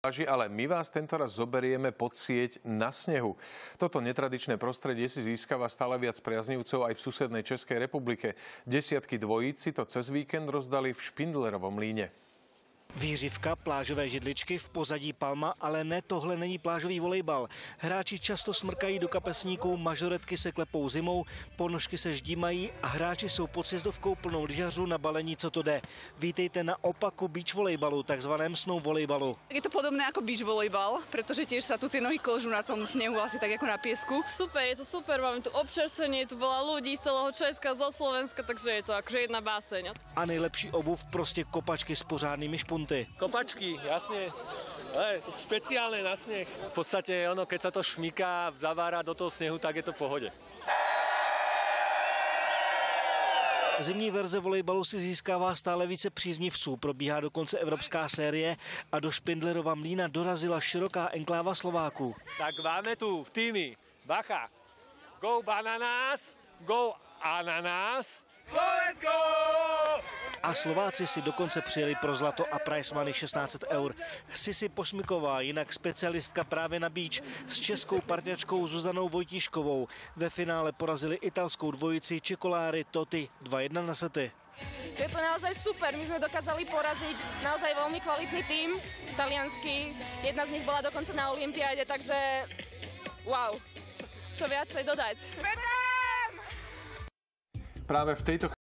Ale my vás tentoraz zoberieme pod sieť na snehu. Toto netradičné prostredie si získava stále viac priaznivcov aj v susednej Českej republike. Desiatky dvojíc si to cez víkend rozdali v Špindlerovom Mlýne. Výřivka, plážové židličky, v pozadí palma, ale ne, tohle není plážový volejbal. Hráči často smrkají do kapesníků, mažoretky se klepou zimou, ponožky se ždímají a hráči jsou pod sjezdovkou plnou lyžařů na balení, co to jde. Vítejte na opaku beach volejbalu, takzvaném snow volejbalu. Je to podobné ako beach volejbal, pretože tiež sa tu tie nohy klžú na tom snehu, asi tak ako na piesku. Super, je to super, máme tu občerstvenie, je tu veľa ľudí z celého Česka, zo Slovenska, takže je to akože jedna báseň. A nejlepší obuv, prostě kopačky s pořádnými špunty. Kopačky, jasne. Špeciálne na sneh. V podstate ono, keď sa to šmíka, zavára do toho snehu, tak je to v pohode. Zimní verze volejbalu si získává stále více příznivců. Probíhá dokonce evropská série a do Špindlerova Mlýna dorazila široká enkláva Slováků. Tak máme tu v týmy bacha. Go Bananas, go Ananas, Slovensko! A Slováci si dokonce přijeli pro zlato a prize money 1600 €. Sisi Pošmiková, jinak specialistka právě na beach, s českou partnerčkou Zuzanou Vojtíškovou. Ve finále porazili italskou dvojici Čikoláry Totti 2-1 na sety. Je to naozaj super, my sme dokázali poraziť naozaj veľmi kvalitný tím, taliansky. Jedna z nich bola dokonca na olympiáde, takže wow, čo viacej dodať. Práve v tejto